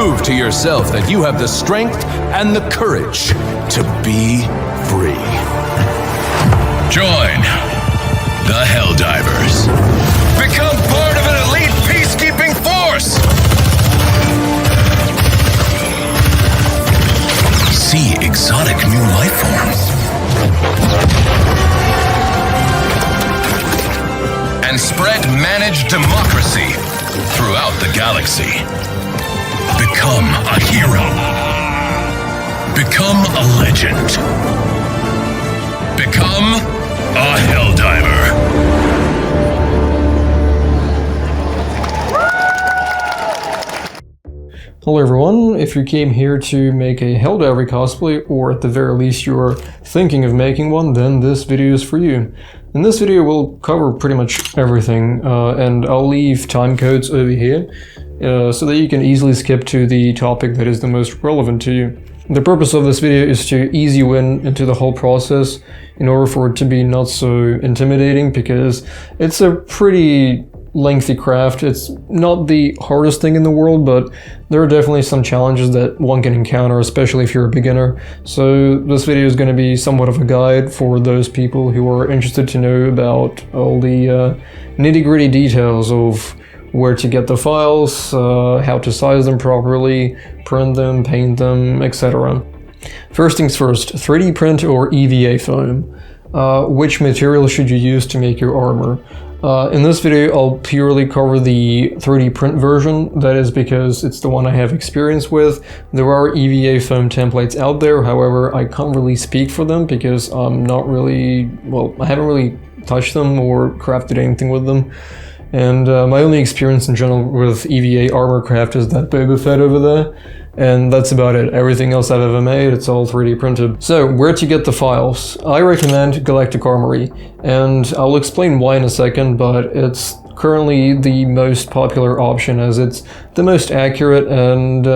Prove to yourself that you have the strength and the courage to be free. Join the Helldivers. Become part of an elite peacekeeping force. See exotic new life forms. And spread managed democracy throughout the galaxy. Become a hero. Become a legend. Become a Helldiver. Hello everyone, if you came here to make a Helldiver cosplay, or at the very least you're thinking of making one, then this video is for you. In this video we'll cover pretty much everything, and I'll leave time codes over here, so that you can easily skip to the topic that is the most relevant to you. The purpose of this video is to ease you into the whole process, in order for it to be not so intimidating, because it's a pretty lengthy craft. It's not the hardest thing in the world, but there are definitely some challenges that one can encounter, especially if you're a beginner. So this video is going to be somewhat of a guide for those people who are interested to know about all the nitty-gritty details of where to get the files, how to size them properly, print them, paint them, etc. First things first, 3D print or EVA foam. Which material should you use to make your armor? In this video I'll purely cover the 3D print version. That is because it's the one I have experience with. There are EVA foam templates out there, however I can't really speak for them because I'm not really, well, I haven't really touched them or crafted anything with them. And my only experience in general with EVA armor craft is that Boba Fett over there. And that's about it. Everything else I've ever made, it's all 3D printed. So, where to get the files? I recommend Galactic Armory, and I'll explain why in a second, but it's currently the most popular option as it's the most accurate, and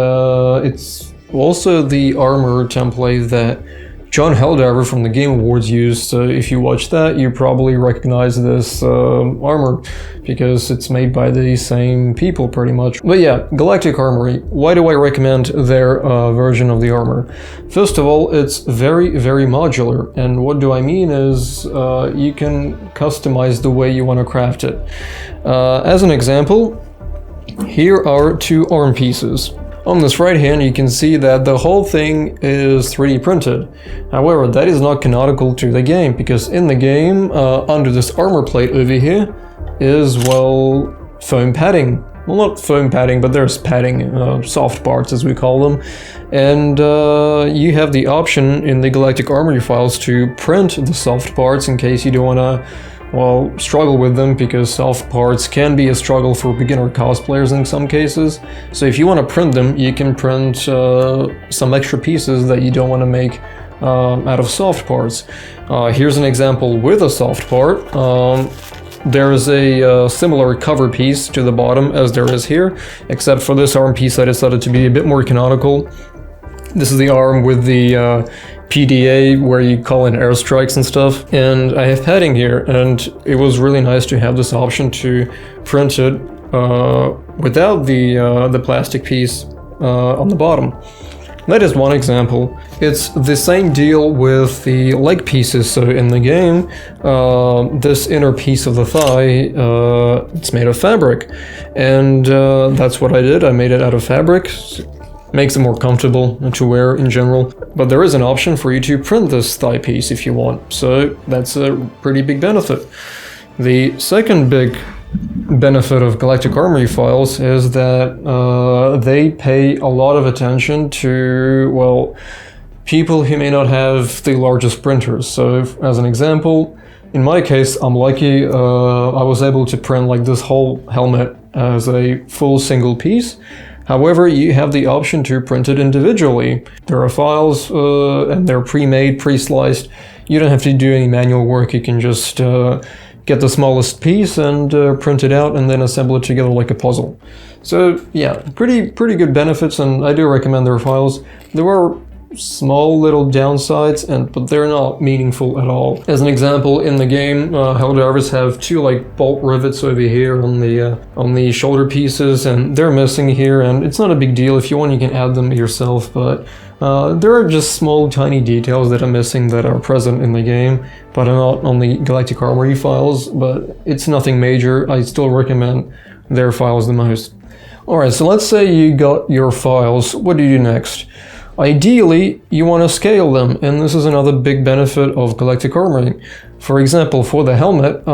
it's also the armor template that John Helldiver from the Game Awards used. So if you watch that, you probably recognize this armor, because it's made by the same people pretty much. But yeah, Galactic Armory. Why do I recommend their version of the armor? First of all, it's very, very modular, and what do I mean is you can customize the way you want to craft it. As an example, here are two arm pieces. On this right hand you can see that the whole thing is 3D printed. However, that is not canonical to the game, because in the game, under this armor plate over here, is, well, foam padding. Well, not foam padding, but there's padding, soft parts as we call them. And you have the option in the Galactic Armory files to print the soft parts in case you don't want to, well, struggle with them, because soft parts can be a struggle for beginner cosplayers in some cases. So if you want to print them, you can print some extra pieces that you don't want to make out of soft parts. Here's an example with a soft part. There's a similar cover piece to the bottom as there is here, except for this arm piece I decided to be a bit more canonical. This is the arm with the PDA where you call in airstrikes and stuff, and I have padding here, and it was really nice to have this option to print it without the plastic piece on the bottom. That is one example. It's the same deal with the leg pieces. So in the game, this inner piece of the thigh, it's made of fabric, and that's what I did. I made it out of fabric. Makes it more comfortable to wear in general. But there is an option for you to print this thigh piece if you want, so that's a pretty big benefit. The second big benefit of Galactic Armory files is that they pay a lot of attention to, well, people who may not have the largest printers. So as an example, in my case, I'm lucky, I was able to print like this whole helmet as a full single piece. However, you have the option to print it individually. There are files, and they're pre-made, pre-sliced. You don't have to do any manual work. You can just get the smallest piece and print it out and then assemble it together like a puzzle. So yeah, pretty good benefits, and I do recommend their files. There are small little downsides, but they're not meaningful at all. As an example, in the game, Helldivers have two like bolt rivets over here on the shoulder pieces, and they're missing here, and it's not a big deal. If you want, you can add them yourself, but there are just small tiny details that are missing that are present in the game, but are not on the Galactic Armory files, but it's nothing major. I still recommend their files the most. Alright, so let's say you got your files. What do you do next? Ideally, you want to scale them, and this is another big benefit of Galactic Armory. For example, for the helmet,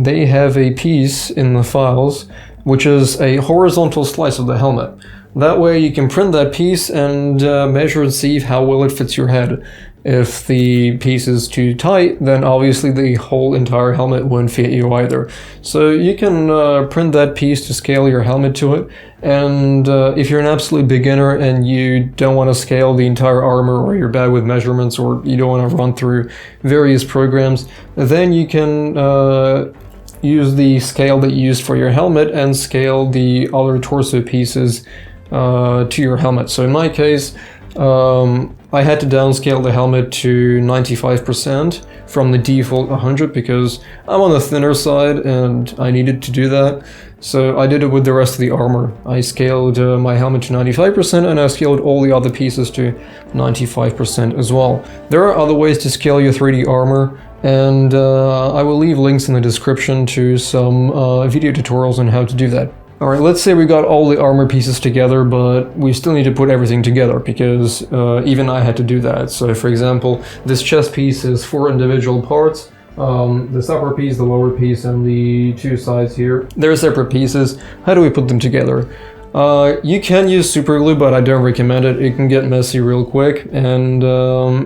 they have a piece in the files which is a horizontal slice of the helmet. That way you can print that piece and measure and see how well it fits your head. If the piece is too tight, then obviously the whole entire helmet won't fit you either. So you can print that piece to scale your helmet to it, and if you're an absolute beginner and you don't want to scale the entire armor, or you're bad with measurements, or you don't want to run through various programs, then you can use the scale that you used for your helmet and scale the other torso pieces to your helmet. So in my case, I had to downscale the helmet to 95% from the default 100 because I'm on the thinner side and I needed to do that. So I did it with the rest of the armor. I scaled my helmet to 95% and I scaled all the other pieces to 95% as well. There are other ways to scale your 3D armor, and I will leave links in the description to some video tutorials on how to do that. Alright, let's say we got all the armor pieces together, but we still need to put everything together, because even I had to do that. So for example, this chest piece is 4 individual parts. This upper piece, the lower piece, and the 2 sides here, they're separate pieces. How do we put them together? You can use super glue, but I don't recommend it. It can get messy real quick, and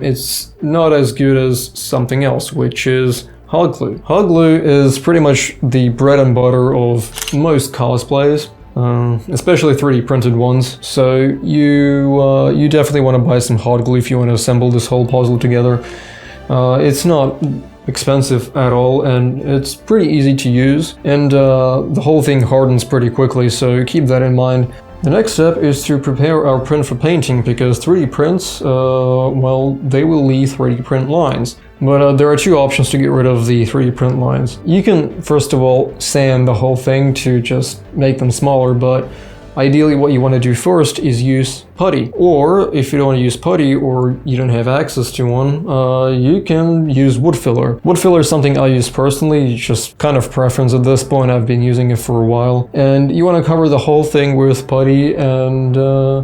it's not as good as something else, which is hot glue. Hot glue is pretty much the bread and butter of most cosplays, especially 3D printed ones. So you definitely want to buy some hot glue if you want to assemble this whole puzzle together. It's not expensive at all, and it's pretty easy to use, and the whole thing hardens pretty quickly, so keep that in mind. The next step is to prepare our print for painting, because 3D prints, well, they will leave 3D print lines. But there are 2 options to get rid of the 3D print lines. You can, first of all, sand the whole thing to just make them smaller, but ideally what you want to do first is use putty. Or if you don't want to use putty, or you don't have access to one, you can use wood filler. Wood filler is something I use personally, it's just kind of preference at this point. I've been using it for a while. And you want to cover the whole thing with putty and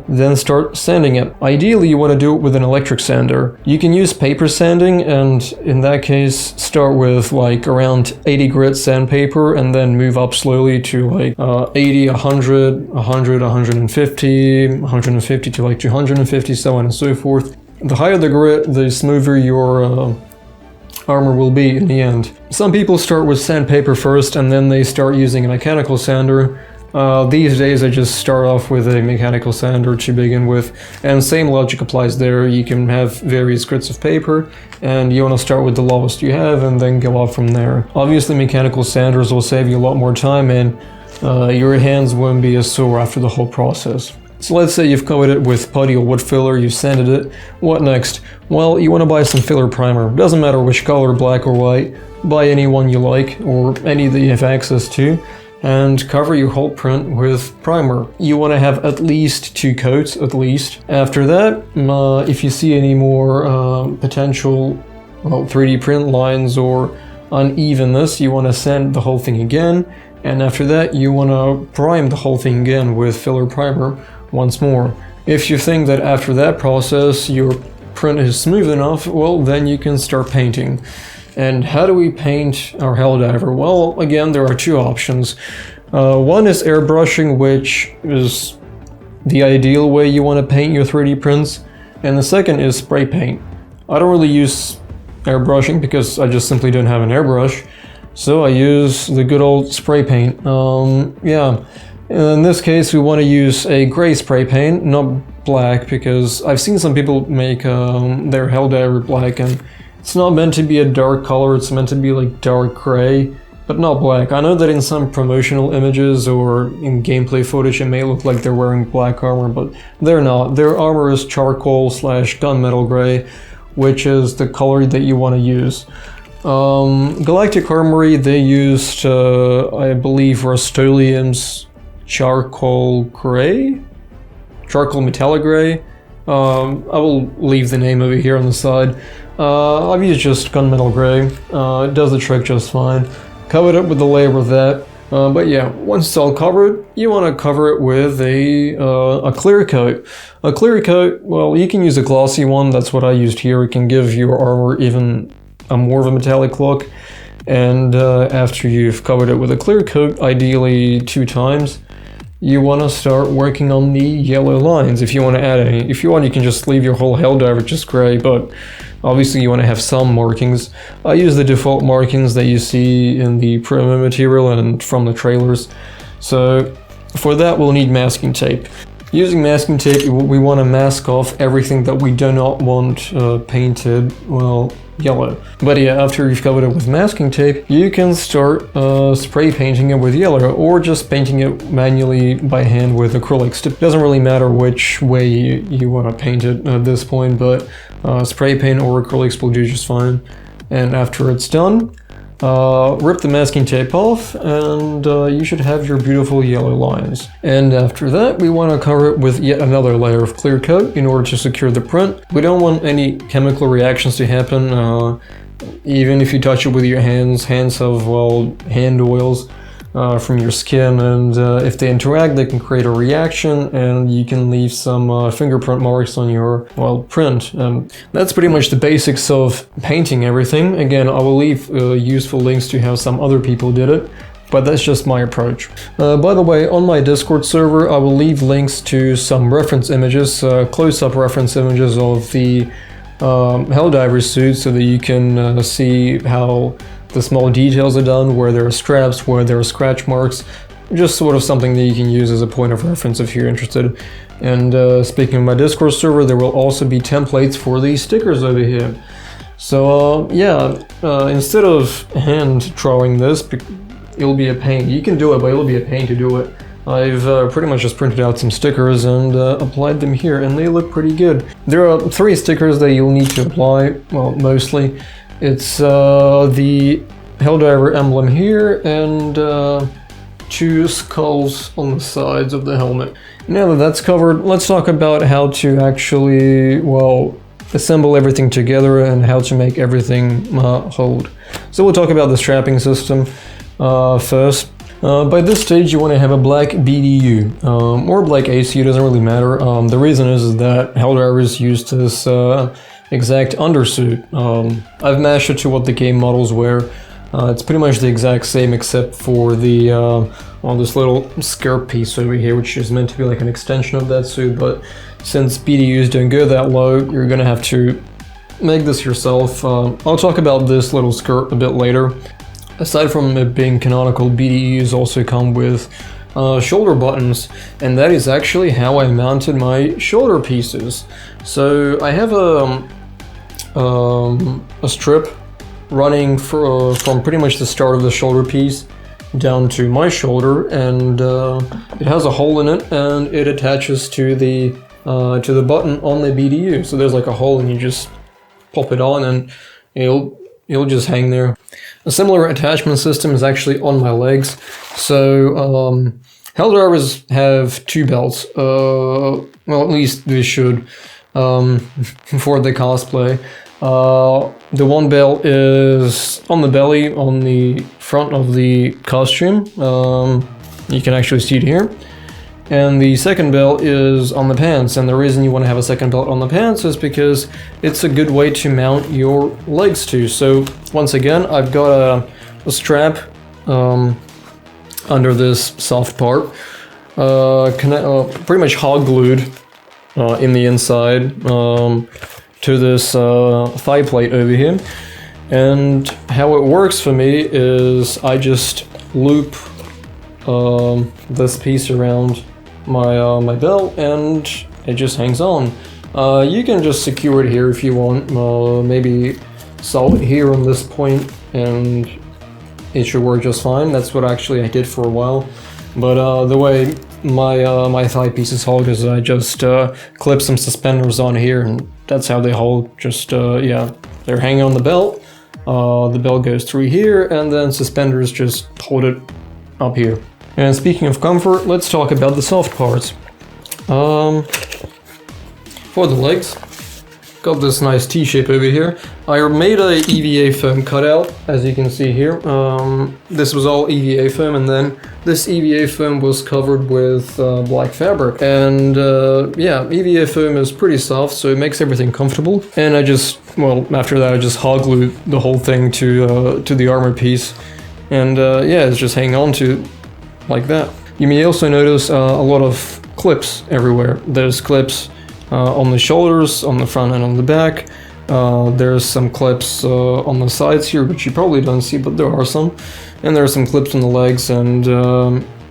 then start sanding it. Ideally you want to do it with an electric sander. You can use paper sanding, and in that case start with like around 80 grit sandpaper and then move up slowly to like 80, 100, 100, 150, 150 to like 250, so on and so forth. The higher the grit, the smoother your armor will be in the end. Some people start with sandpaper first and then they start using a mechanical sander. These days I just start off with a mechanical sander to begin with, and same logic applies there. You can have various grits of paper and you want to start with the lowest you have and then go up from there. Obviously mechanical sanders will save you a lot more time, and your hands won't be as sore after the whole process. So let's say you've coated it with putty or wood filler, you've sanded it. What next? Well, you want to buy some filler primer. Doesn't matter which color, black or white. Buy any one you like, or any that you have access to, and cover your whole print with primer. You want to have at least 2 coats, at least. After that, if you see any more potential 3D print lines or unevenness, you want to sand the whole thing again. And after that, you want to prime the whole thing again with filler primer once more. If you think that after that process your print is smooth enough, well, then you can start painting. And how do we paint our Helldiver? Well, again, there are 2 options. One is airbrushing, which is the ideal way you want to paint your 3D prints. And the second is spray paint. I don't really use airbrushing because I just simply don't have an airbrush. So I use the good old spray paint. Yeah, in this case we want to use a gray spray paint, not black, because I've seen some people make their Helldiver black, and it's not meant to be a dark color, it's meant to be like dark gray. but not black. I know that in some promotional images or in gameplay footage it may look like they're wearing black armor, but they're not. Their armor is charcoal / gunmetal gray, which is the color that you want to use. Galactic Armory, they used, I believe, Rust-Oleum's charcoal gray? Charcoal metallic gray? I will leave the name over here on the side. I've used just gunmetal gray. It does the trick just fine. Covered it with a layer of that. But yeah, once it's all covered, you want to cover it with a clear coat. A clear coat, well, you can use a glossy one. That's what I used here. It can give your armor even more of a metallic look. And after you've covered it with a clear coat, ideally 2 times, you want to start working on the yellow lines if you want to add any. If you want, you can just leave your whole Helldiver just gray, but obviously you want to have some markings. I use the default markings that you see in the promo material and from the trailers. So for that we'll need masking tape. Using masking tape, we want to mask off everything that we do not want painted, well, yellow. But yeah, after you've covered it with masking tape, you can start spray painting it with yellow, or just painting it manually by hand with acrylics. It doesn't really matter which way you want to paint it at this point, but spray paint or acrylics will do just fine. And after it's done, rip the masking tape off, and you should have your beautiful yellow lines. And after that, we want to cover it with yet another layer of clear coat in order to secure the print. We don't want any chemical reactions to happen. Even if you touch it with your hands have, well, hand oils from your skin, and if they interact, they can create a reaction, and you can leave some fingerprint marks on your, well, print. That's pretty much the basics of painting everything. Again, I will leave useful links to how some other people did it, but that's just my approach. By the way, on my Discord server, I will leave links to some reference images, close-up reference images of the Helldivers suit, so that you can see how the small details are done, where there are straps, where there are scratch marks, just sort of something that you can use as a point of reference if you're interested. And speaking of my Discord server, there will also be templates for these stickers over here. So yeah, instead of hand drawing this, it'll be a pain. You can do it, but it'll be a pain to do it. I've pretty much just printed out some stickers and applied them here, and they look pretty good. There are 3 stickers that you'll need to apply, well, mostly. It's the Helldiver emblem here, and 2 skulls on the sides of the helmet. Now that that's covered, let's talk about how to actually, well, assemble everything together and how to make everything hold. So we'll talk about the strapping system first. By this stage you want to have a black BDU, or black AC, it doesn't really matter. The reason is that Helldivers used this exact undersuit. I've matched it to what the game models wear. It's pretty much the exact same except for the well, this little skirt piece over here, which is meant to be like an extension of that suit, but since BDUs don't go that low, you're gonna have to make this yourself. I'll talk about this little skirt a bit later. Aside from it being canonical, BDUs also come with shoulder buttons, and that is actually how I mounted my shoulder pieces. So I have a strip running from pretty much the start of the shoulder piece down to my shoulder, and it has a hole in it, and it attaches to the button on the BDU. So there's like a hole, and you just pop it on, and it'll just hang there. A similar attachment system is actually on my legs. So Helldivers have 2 belts. Well, at least they should for the cosplay. The one belt is on the belly, on the front of the costume. You can actually see it here. And the second belt is on the pants, and the reason you want to have a second belt on the pants is because it's a good way to mount your legs to. So once again, I've got a strap under this soft part, pretty much hot glued in the inside to this thigh plate over here. And how it works for me is I just loop this piece around my belt, and it just hangs on. You can just secure it here if you want, maybe solve it here on this point, and it should work just fine. That's what actually I did for a while. But the way my thigh pieces hold is I just clip some suspenders on here, and that's how they hold. Just yeah, they're hanging on the belt. The belt goes through here, and then suspenders just hold it up here. And speaking of comfort, let's talk about the soft parts. For the legs, got this nice T-shape over here. I made a EVA foam cutout, as you can see here. This was all EVA foam, and then this EVA foam was covered with black fabric. And yeah, EVA foam is pretty soft, so it makes everything comfortable. And I just, well, after that I just hot glued the whole thing to the armor piece. And yeah, it's just hanging on to like that. You may also notice a lot of clips everywhere. There's clips on the shoulders, on the front and on the back. There's some clips on the sides here, which you probably don't see, but there are some. And there are some clips on the legs, and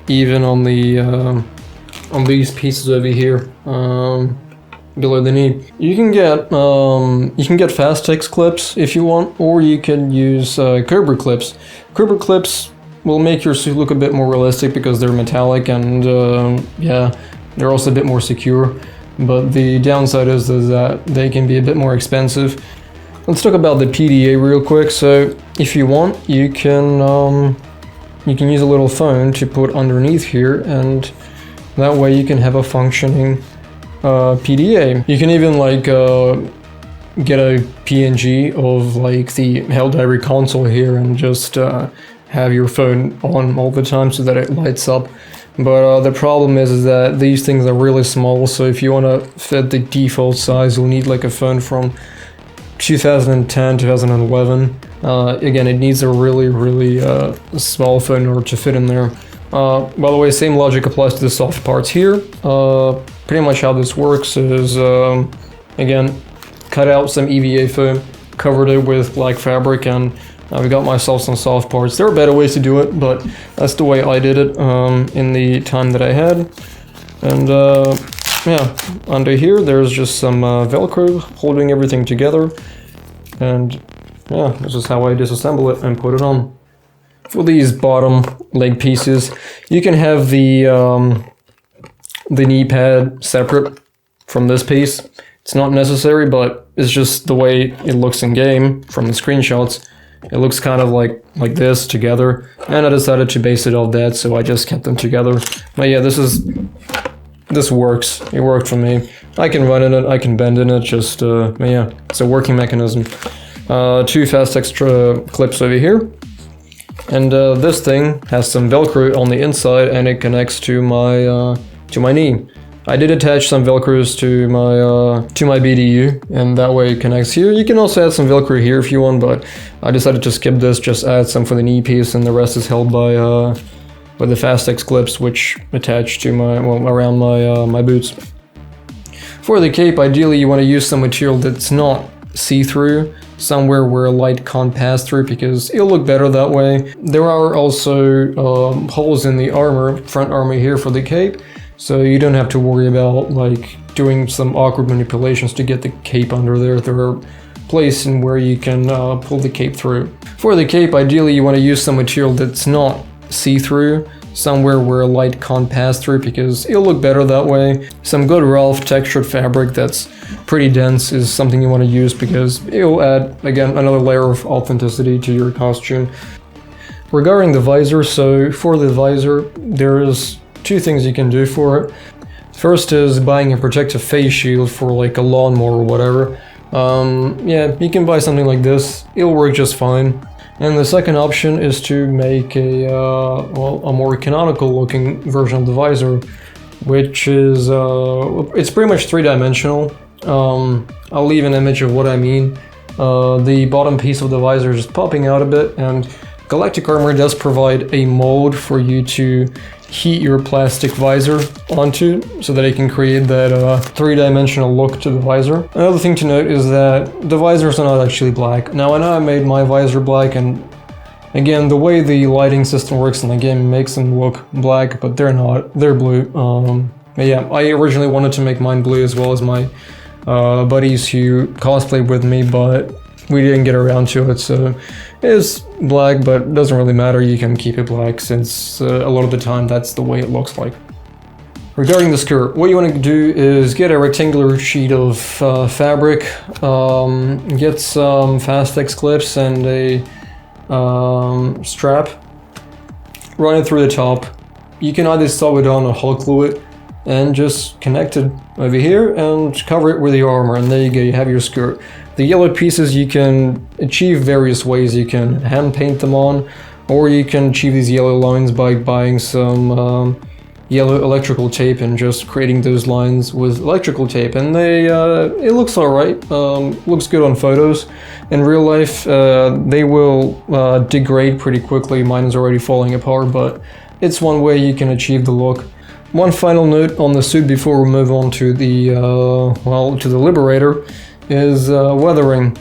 even on the on these pieces over here below the knee. You can get Fastex clips if you want, or you can use Cobra clips. Cobra clips will make your suit look a bit more realistic because they're metallic, and yeah, they're also a bit more secure. But the downside is that they can be a bit more expensive. Let's talk about the PDA real quick. So if you want, you can use a little phone to put underneath here, and that way you can have a functioning PDA. You can even like get a PNG of like the Helldiver console here and just have your phone on all the time so that it lights up. But the problem is that these things are really small, so if you want to fit the default size, you'll need like a phone from 2010, 2011. Again, it needs a really small phone in order to fit in there. By the way, same logic applies to the soft parts here. Pretty much how this works is, again, cut out some EVA foam, covered it with black fabric, and I've got myself some soft parts. There are better ways to do it, but that's the way I did it in the time that I had. And yeah, under here there's just some Velcro holding everything together. And yeah, this is how I disassemble it and put it on. For these bottom leg pieces, you can have the knee pad separate from this piece. It's not necessary, but it's just the way it looks in game from the screenshots. It looks kind of like this together, and I decided to base it off that, so I just kept them together. But yeah, this works. It worked for me. I can run in it, I can bend in it, just yeah, it's a working mechanism. 2 Fastex clips over here, and this thing has some Velcro on the inside, and it connects to my knee. I did attach some Velcros to my BDU, and that way it connects here. You can also add some Velcro here if you want, but I decided to skip this, just add some for the knee piece, and the rest is held by the Fastex clips, which attach to around my boots. For the cape, ideally you want to use some material that's not see-through, somewhere where light can't pass through, because it'll look better that way. There are also holes in the armor, front armor here for the cape, so you don't have to worry about like doing some awkward manipulations to get the cape under there. There are places where you can pull the cape through. For the cape, ideally you want to use some material that's not see-through, somewhere where light can't pass through, because it'll look better that way. Some good Ralph textured fabric that's pretty dense is something you want to use, because it'll add, again, another layer of authenticity to your costume. Regarding the visor, so for the visor, there is 2 things you can do for it. First is buying a protective face shield for like a lawnmower or whatever. Yeah, you can buy something like this, it'll work just fine. And the second option is to make a more canonical looking version of the visor, which is, it's pretty much 3-dimensional. I'll leave an image of what I mean. The bottom piece of the visor is just popping out a bit, and Galactic Armor does provide a mold for you to heat your plastic visor onto, so that it can create that 3-dimensional look to the visor. Another thing to note is that the visors are not actually black. Now I know I made my visor black, and again, the way the lighting system works in the game makes them look black, but they're not, they're blue. Yeah, I originally wanted to make mine blue as well as my buddies who cosplay with me, but we didn't get around to it, so it's black, but it doesn't really matter. You can keep it black since a lot of the time that's the way it looks like. Regarding the skirt, what you want to do is get a rectangular sheet of fabric, get some Fastex clips and a strap, run it through the top. You can either sew it on or hot glue it, and just connect it over here and cover it with your armor, and there you go, you have your skirt. The yellow pieces you can achieve various ways. You can hand paint them on, or you can achieve these yellow lines by buying some yellow electrical tape and just creating those lines with electrical tape, and they it looks alright, looks good on photos. In real life they will degrade pretty quickly. Mine is already falling apart, but it's one way you can achieve the look. One final note on the suit before we move on to the to the Liberator is weathering.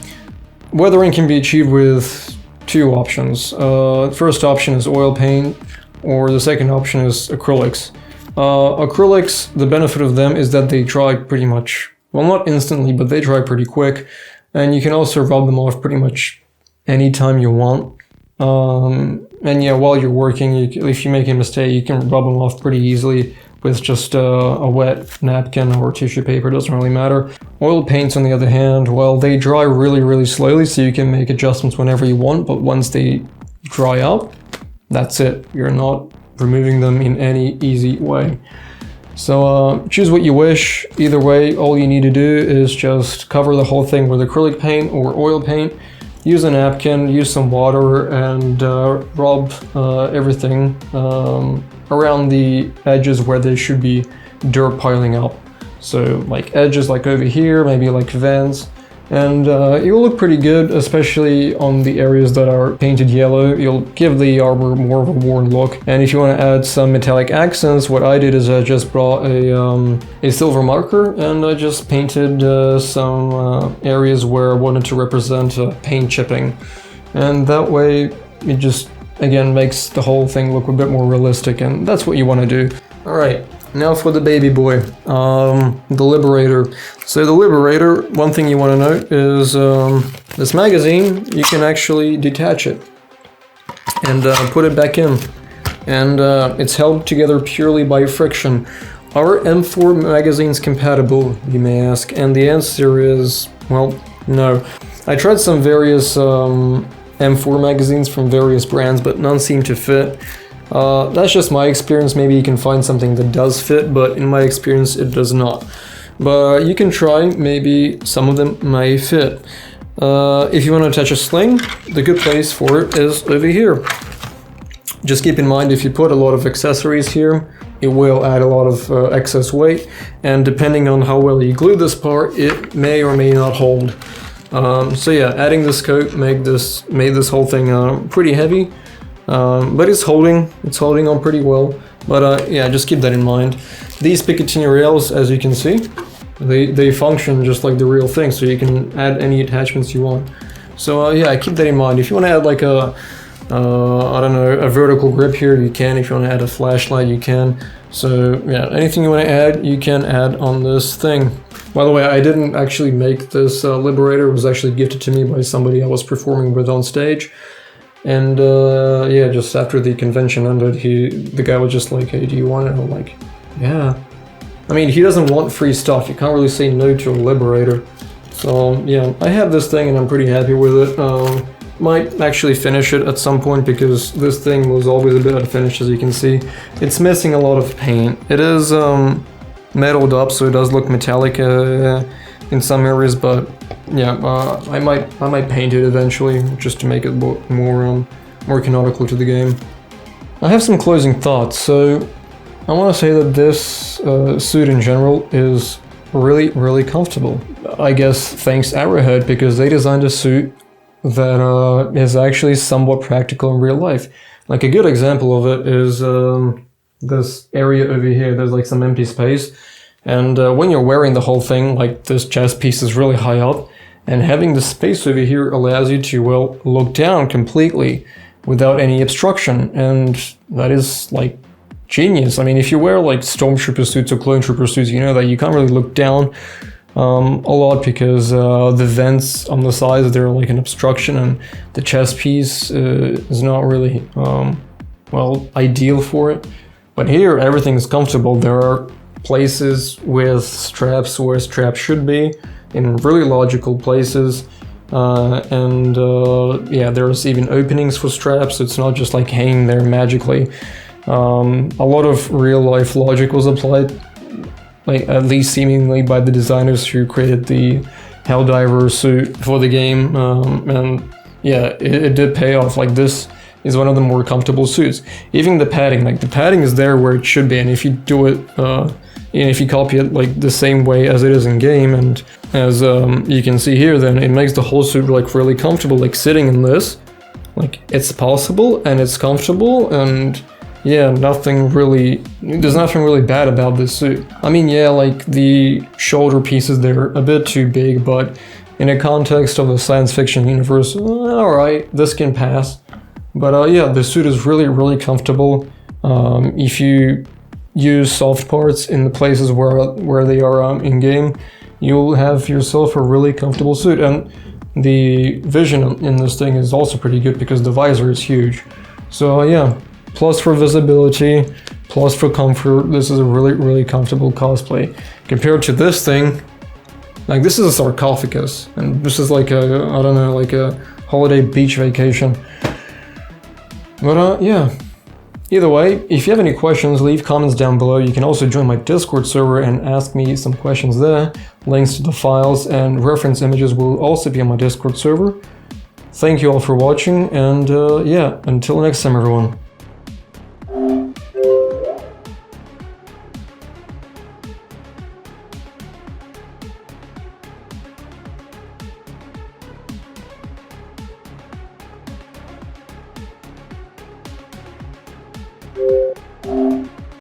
Weathering can be achieved with two options. First option is oil paint, or the second option is acrylics. Acrylics, the benefit of them is that they dry pretty much, well, not instantly, but they dry pretty quick, and you can also rub them off pretty much anytime you want. And yeah, while you're working, if you make a mistake, you can rub them off pretty easily with just a wet napkin or tissue paper, doesn't really matter. Oil paints, on the other hand, well, they dry really slowly, so you can make adjustments whenever you want, but once they dry out, that's it. You're not removing them in any easy way. So choose what you wish. Either way, all you need to do is just cover the whole thing with acrylic paint or oil paint. Use a napkin, use some water, and rub everything around the edges where there should be dirt piling up. So like edges like over here, maybe like vents, and it will look pretty good, especially on the areas that are painted yellow. You'll give the armor more of a worn look. And if you want to add some metallic accents, what I did is I just brought a silver marker, and I just painted some areas where I wanted to represent paint chipping. And that way it just, again, makes the whole thing look a bit more realistic, and that's what you want to do. Alright, now for the baby boy, the Liberator. So the Liberator, one thing you want to note is this magazine, you can actually detach it and put it back in. And it's held together purely by friction. Are M4 magazines compatible, you may ask? And the answer is, well, no. I tried some various M4 magazines from various brands, but none seem to fit. That's just my experience. Maybe you can find something that does fit, but in my experience it does not. But you can try, maybe some of them may fit. If you want to attach a sling, the good place for it is over here. Just keep in mind, if you put a lot of accessories here, it will add a lot of excess weight, and depending on how well you glue this part, it may or may not hold. So yeah, adding this coat made this whole thing pretty heavy. But it's holding on pretty well. But yeah, just keep that in mind. These Picatinny rails, as you can see, they function just like the real thing, so you can add any attachments you want. So yeah, keep that in mind. If you want to add like a, I don't know, a vertical grip here, you can. If you want to add a flashlight, you can. So yeah, anything you want to add, you can add on this thing. By the way, I didn't actually make this Liberator. It was actually gifted to me by somebody I was performing with on stage. And yeah, just after the convention ended, the guy was just like, "Hey, do you want it?" And I'm like, "Yeah." I mean, he doesn't want free stuff. You can't really say no to a Liberator. So yeah, I have this thing and I'm pretty happy with it. Might actually finish it at some point, because this thing was always a bit unfinished, as you can see. It's missing a lot of paint. It is metalled up, so it does look metallic in some areas, but yeah, I might paint it eventually, just to make it more canonical to the game. I have some closing thoughts. So I want to say that this suit in general is really comfortable. I guess thanks Arrowhead, because they designed a suit that is actually somewhat practical in real life. Like a good example of it is this area over here. There's like some empty space, and when you're wearing the whole thing, like this chest piece is really high up, and having the space over here allows you to, well, look down completely without any obstruction, and that is like genius. I mean, if you wear like stormtrooper suits or clone trooper suits, you know that you can't really look down a lot because the vents on the sides, they're like an obstruction, and the chest piece is not really well, ideal for it. But here everything is comfortable. There are places with straps where straps should be, in really logical places. Yeah, there's even openings for straps, so it's not just like hanging there magically. A lot of real life logic was applied, like at least seemingly by the designers who created the Helldiver suit for the game, and yeah, it did pay off. Like, this is one of the more comfortable suits. Even the padding, like the padding is there where it should be, and if you do it, if you copy it like the same way as it is in game, and as you can see here, then it makes the whole suit like really comfortable. Like sitting in this, like it's possible and it's comfortable, and yeah, there's nothing really bad about this suit. I mean, yeah, like the shoulder pieces, they're a bit too big, but in a context of a science fiction universe, alright, this can pass. But yeah, the suit is really, really comfortable. If you use soft parts in the places where they are in-game, you'll have yourself a really comfortable suit. And the vision in this thing is also pretty good because the visor is huge. So yeah, plus for visibility, plus for comfort, this is a really, really comfortable cosplay. Compared to this thing, like this is a sarcophagus, and this is like a, I don't know, like a holiday beach vacation. But yeah, either way, if you have any questions, leave comments down below. You can also join my Discord server and ask me some questions there. Links to the files and reference images will also be on my Discord server. Thank you all for watching, and yeah, until next time everyone.